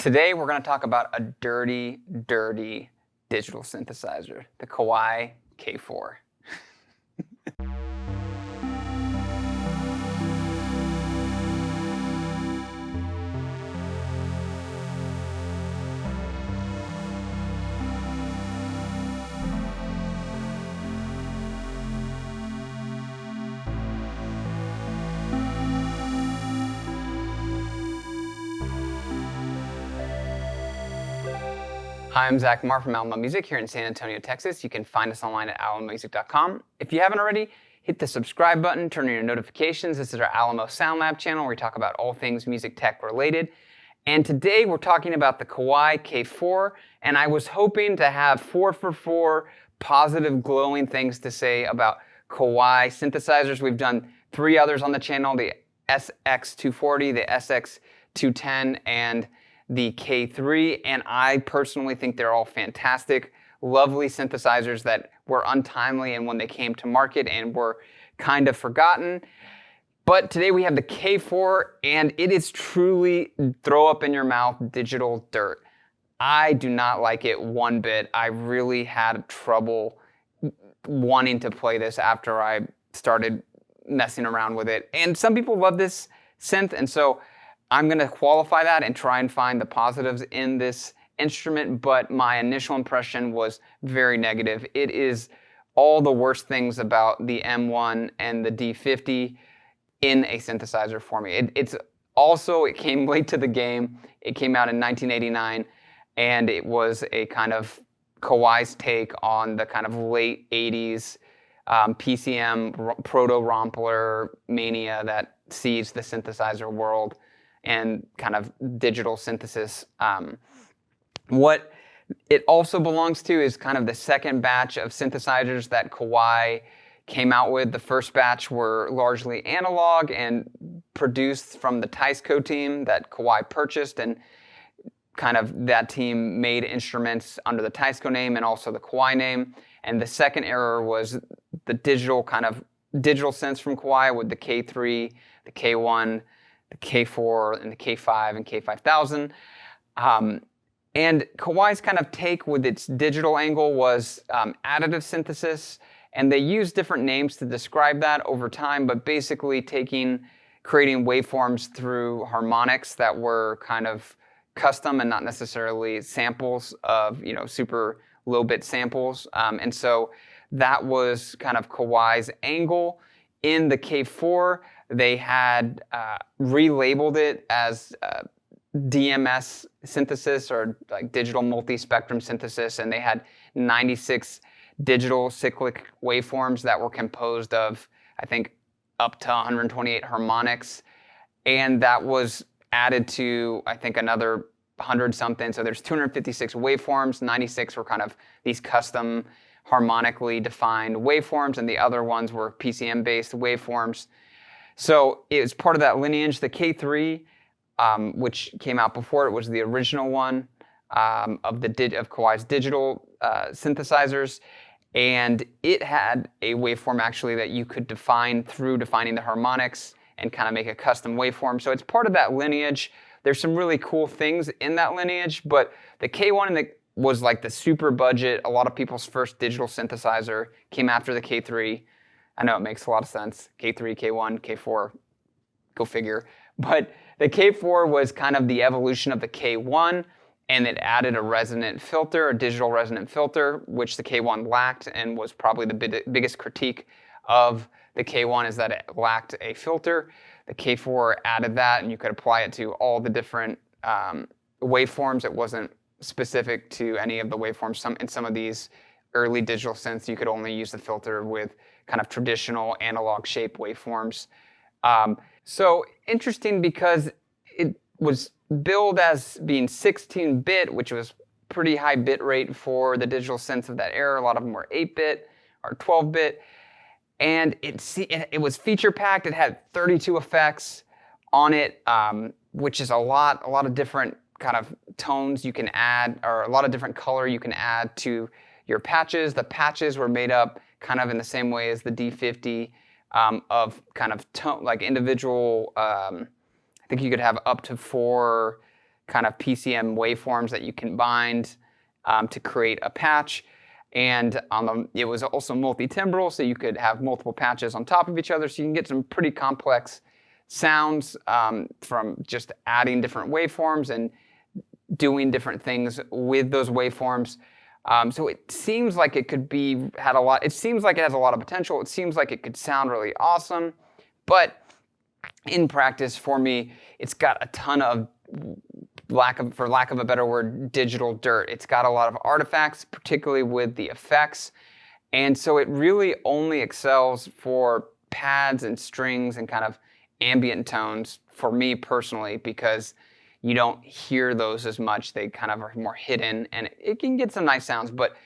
Today we're going to talk about a dirty, dirty digital synthesizer, the Kawai K4. Hi, I'm Zach Marr from Alamo Music here in San Antonio, Texas. You can find us online at alamomusic.com. If you haven't already, hit the subscribe button, turn on your notifications. This is our Alamo Sound Lab channel where we talk about all things music tech related. And today we're talking about the Kawai K4, and I was hoping to have 4 for 4 positive, glowing things to say about Kawai synthesizers. We've done 3 others on the channel, the SX240, the SX210, and the K3, and I personally think they're all fantastic, lovely synthesizers that were untimely and when they came to market and were kind of forgotten. But today we have the K4, and it is truly throw up in your mouth digital dirt. I do not like it one bit. I really had trouble wanting to play this after I started messing around with it. And some people love this synth, and so I'm going to qualify that and try and find the positives in this instrument, but my initial impression was very negative. It is all the worst things about the M1 and the D50 in a synthesizer for me. It came late to the game. It came out in 1989, and it was a kind of Kawai's take on the kind of late 80s PCM proto-Rompler mania that seized the synthesizer world and kind of digital synthesis. What it also belongs to is kind of the second batch of synthesizers that Kawai came out with. The first batch were largely analog and produced from the Teisco team that Kawai purchased, and kind of that team made instruments under the Teisco name and also the Kawai name. And the second era was the digital synths from Kawai with the K3, the K1, the K4 and the K5 and K5000. And Kawai's kind of take with its digital angle was additive synthesis, and they used different names to describe that over time, but basically creating waveforms through harmonics that were kind of custom and not necessarily samples of, super low bit samples. And so that was kind of Kawai's angle. In the K4, they had relabeled it as DMS synthesis, or like digital multi-spectrum synthesis, and they had 96 digital cyclic waveforms that were composed of, I think, up to 128 harmonics, and that was added to, I think, another 100 something. So there's 256 waveforms. 96 were kind of these custom harmonically defined waveforms, and the other ones were PCM-based waveforms. So it was part of that lineage. The K3, which came out before it, was the original one of Kawai's digital synthesizers, and it had a waveform actually that you could define through defining the harmonics and kind of make a custom waveform. So it's part of that lineage. There's some really cool things in that lineage, but the K1 was like the super budget. A lot of people's first digital synthesizer came after the K3. I know it makes a lot of sense. K3, K1, K4, go figure. But the K4 was kind of the evolution of the K1, and it added a resonant filter, a digital resonant filter, which the K1 lacked, and was probably the biggest critique of the K1 is that it lacked a filter. The K4 added that, and you could apply it to all the different waveforms. It wasn't specific to any of the waveforms. In some of these early digital synths, you could only use the filter with kind of traditional analog shape waveforms. So interesting because it was billed as being 16-bit, which was pretty high bit rate for the digital synths of that era. A lot of them were 8-bit or 12-bit. And it was feature-packed. It had 32 effects on it, which is a lot of different kind of tones you can add, or a lot of different color you can add to your patches. The patches were made up kind of in the same way as the D50 of kind of tone, like individual, I think you could have up to 4 kind of PCM waveforms that you can bind to create a patch. And it was also multi-timbral, so you could have multiple patches on top of each other, so you can get some pretty complex sounds from just adding different waveforms and doing different things with those waveforms. So it seems like it it seems like it has a lot of potential. It seems like it could sound really awesome, but in practice, for me, it's got a ton of, for lack of a better word, digital dirt. It's got a lot of artifacts, particularly with the effects. And so it really only excels for pads and strings and kind of ambient tones for me personally, because you don't hear those as much. They kind of are more hidden, and it can get some nice sounds, but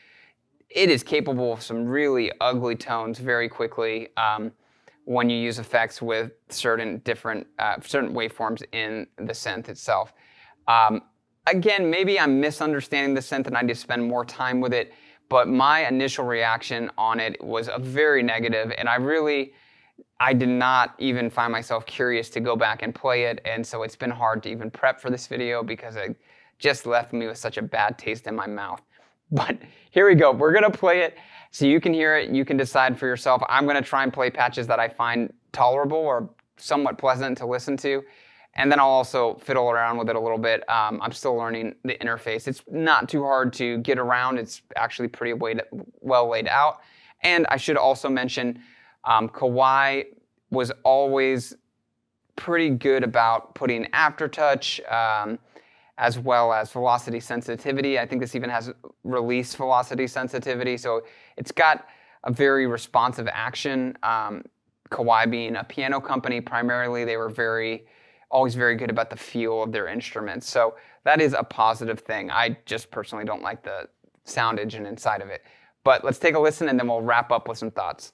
it is capable of some really ugly tones very quickly when you use effects with certain waveforms in the synth itself. Again, maybe I'm misunderstanding the synth and I need to spend more time with it, but my initial reaction on it was a very negative, and I did not even find myself curious to go back and play it, and so it's been hard to even prep for this video because it just left me with such a bad taste in my mouth. But here we go. We're going to play it so you can hear it. You can decide for yourself. I'm going to try and play patches that I find tolerable or somewhat pleasant to listen to, and then I'll also fiddle around with it a little bit. I'm still learning the interface. It's not too hard to get around. It's actually pretty well laid out. And I should also mention Kawai was always pretty good about putting aftertouch as well as velocity sensitivity. I think this even has release velocity sensitivity. So it's got a very responsive action. Kawai being a piano company primarily, they were always very good about the feel of their instruments. So that is a positive thing. I just personally don't like the sound engine inside of it. But let's take a listen and then we'll wrap up with some thoughts.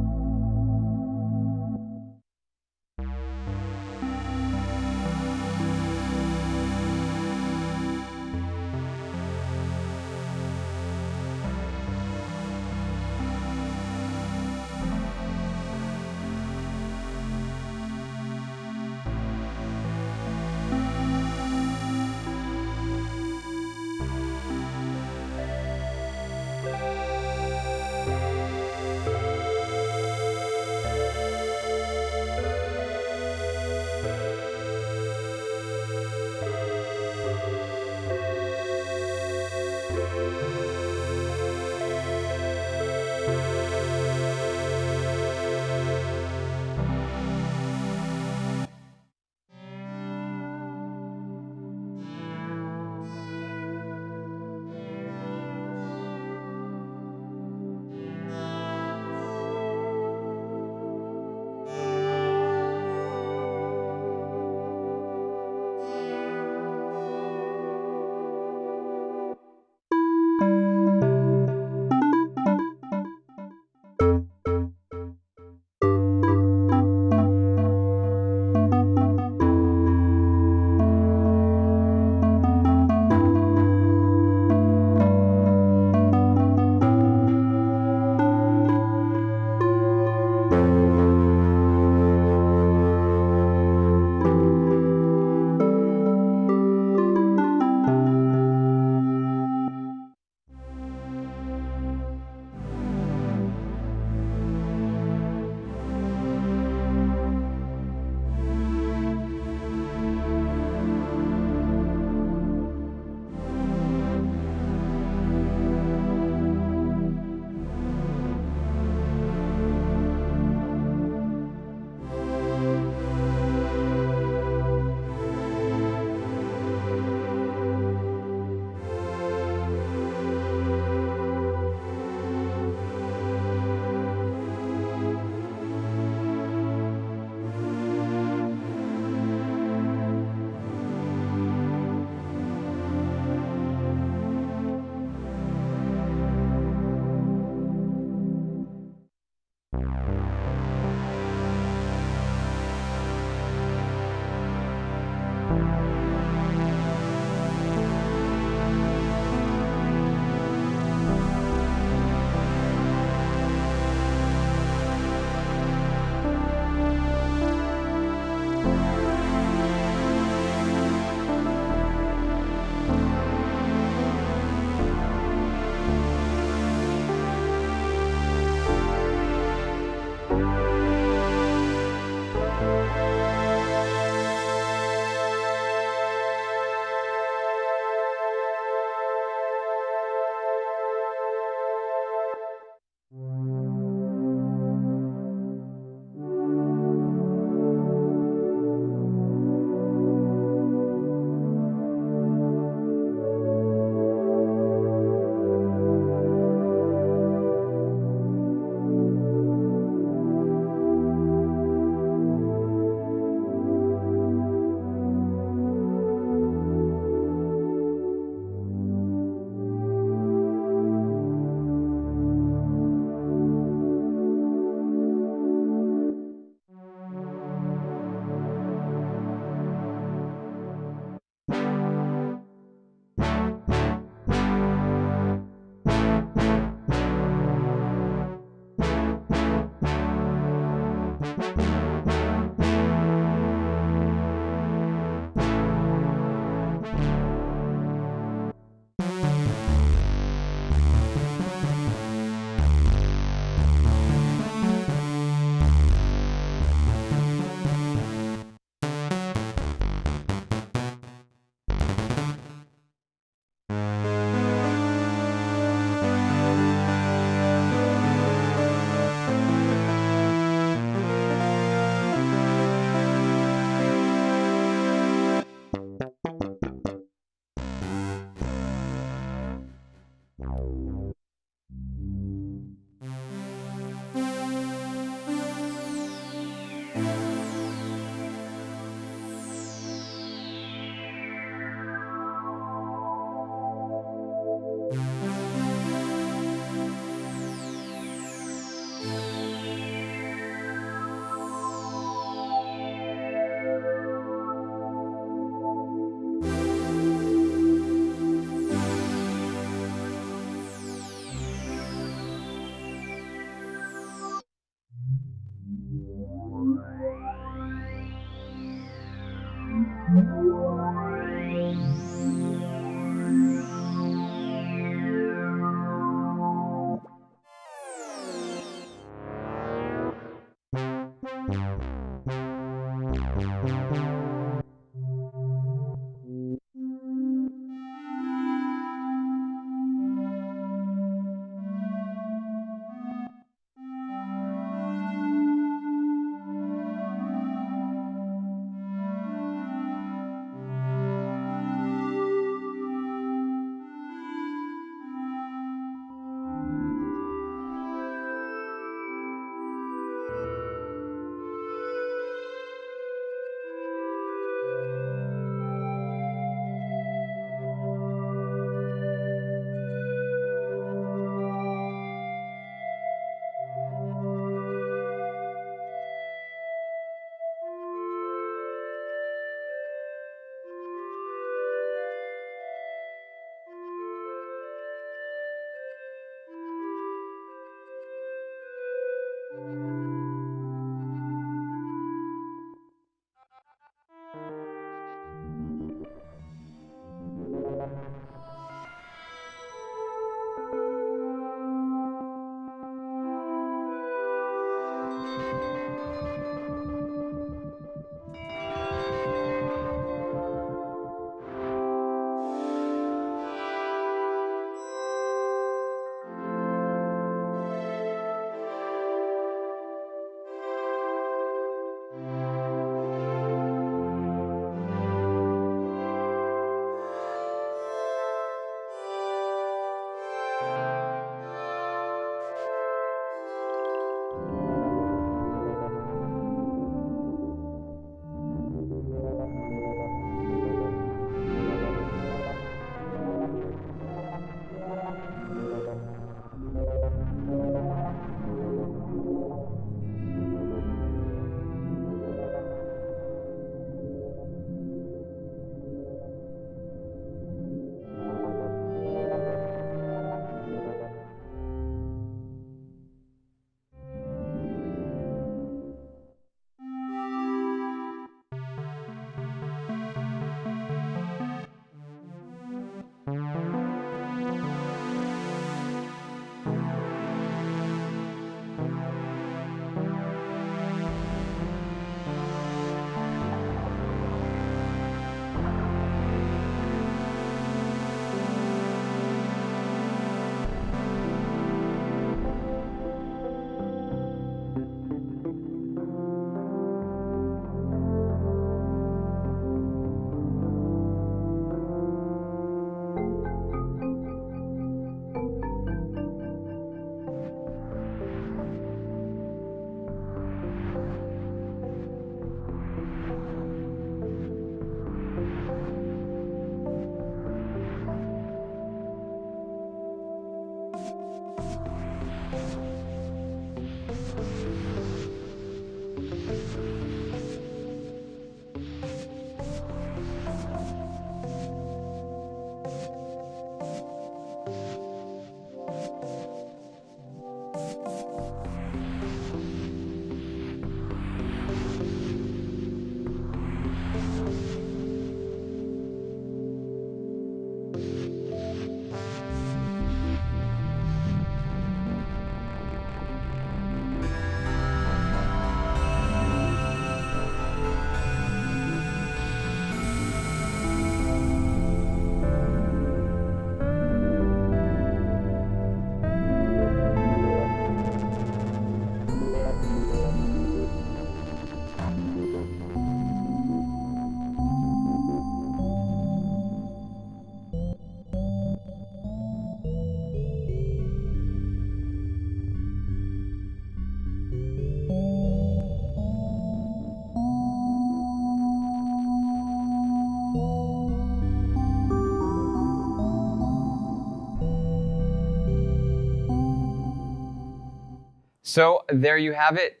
So there you have it.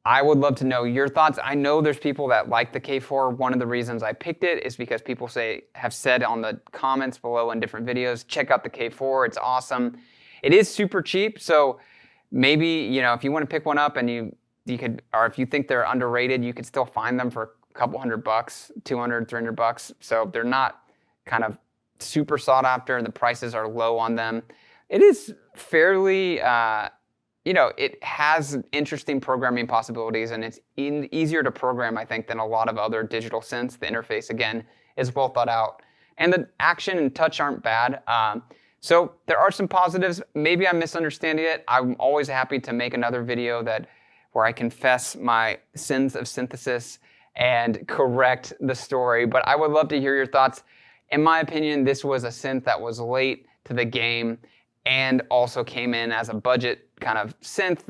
I would love to know your thoughts. I know there's people that like the K4. One of the reasons I picked it is because people have said on the comments below in different videos, check out the K4, it's awesome. It is super cheap, so maybe, if you want to pick one up and you could, or if you think they're underrated, you could still find them for a couple $100, 200, 300 bucks. So they're not kind of super sought after, and the prices are low on them. It is fairly it has interesting programming possibilities, and it's easier to program, I think, than a lot of other digital synths. The interface, again, is well thought out. And the action and touch aren't bad. So there are some positives. Maybe I'm misunderstanding it. I'm always happy to make another video where I confess my sins of synthesis and correct the story. But I would love to hear your thoughts. In my opinion, this was a synth that was late to the game and also came in as a budget kind of synth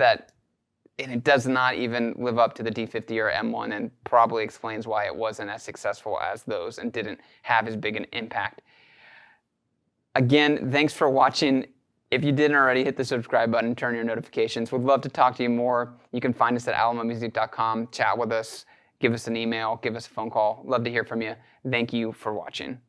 and it does not even live up to the D50 or M1, and probably explains why it wasn't as successful as those and didn't have as big an impact. Again, thanks for watching. If you didn't already, hit the subscribe button, turn on your notifications. We'd love to talk to you more. You can find us at alamomusic.com, chat with us, give us an email, give us a phone call. Love to hear from you. Thank you for watching.